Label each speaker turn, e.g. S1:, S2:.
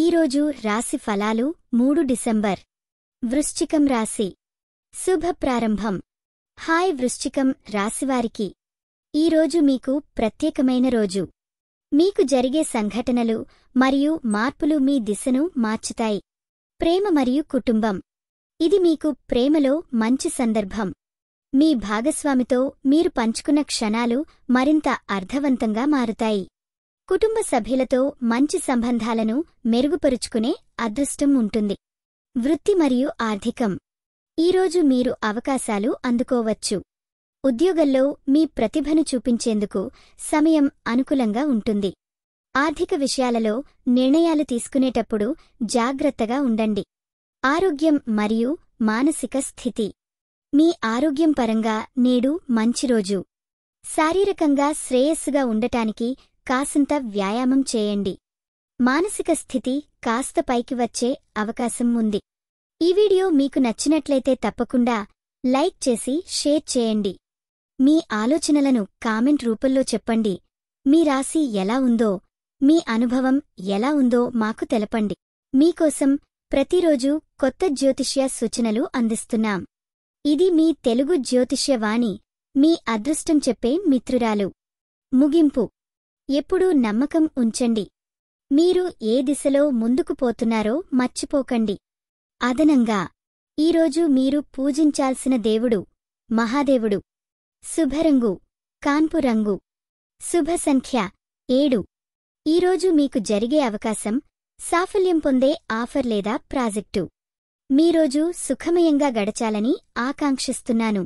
S1: ఈరోజు రాశి ఫలాలు 3 డిసెంబర్. వృశ్చికం రాశి. శుభ ప్రారంభం. హాయ్ వృశ్చికం రాశివారికి ఈరోజు మీకు ప్రత్యేకమైన రోజు. మీకు జరిగే సంఘటనలు మరియు మార్పులు మీ దిశను మార్చుతాయి. ప్రేమ మరియు కుటుంబం. ఇది మీకు ప్రేమలో మంచి సందర్భం. మీ భాగస్వామితో మీరు పంచుకున్న క్షణాలు మరింత అర్థవంతంగా మారుతాయి. కుటుంబ సభ్యులతో మంచి సంబంధాలను మెరుగుపరుచుకునే అదృష్టం ఉంటుంది. వృత్తి మరియు ఆర్థికం. ఈరోజు మీరు అవకాశాలు అందుకోవచ్చు. ఉద్యోగంలో మీ ప్రతిభను చూపించేందుకు సమయం అనుకూలంగా ఉంటుంది. ఆర్థిక విషయాలలో నిర్ణయాలు తీసుకునేటప్పుడు జాగ్రత్తగా ఉండండి. ఆరోగ్యం మరియు మానసిక స్థితి. మీ ఆరోగ్యం పరంగా నేడు మంచి రోజు. శారీరకంగా శ్రేయస్సుగా ఉండటానికి కాసింత వ్యాయామం చేయండి. మానసిక స్థితి కాస్త పైకి వచ్చే అవకాశం ఉంది. ఈ వీడియో మీకు నచ్చినట్లయితే తప్పకుండా లైక్ చేసి షేర్ చేయండి. మీ ఆలోచనలను కామెంట్ రూపంలో చెప్పండి. మీ రాశి ఎలా ఉందో, మీ అనుభవం ఎలా ఉందో మాకు తెలపండి. మీకోసం ప్రతిరోజు కొత్త జ్యోతిష్య సూచనలు అందిస్తున్నాం. ఇది మీ తెలుగు జ్యోతిష్య వాణి, మీ అదృష్టం చెప్పే మిత్రురాలు. ముగింపు. ఎప్పుడూ నమ్మకం ఉంచండి. మీరు ఏ దిశలో ముందుకు పోతున్నారో మర్చిపోకండి. అదనంగా ఈరోజు మీరు పూజించాల్సిన దేవుడు మహాదేవుడు. శుభరంగు కాన్పు రంగు. శుభ సంఖ్య 7. ఈరోజు మీకు జరిగే అవకాశం సాఫల్యం పొందే ఆఫర్ లేదా ప్రాజెక్టు. మీరోజు సుఖమయంగా గడచాలని ఆకాంక్షిస్తున్నాను.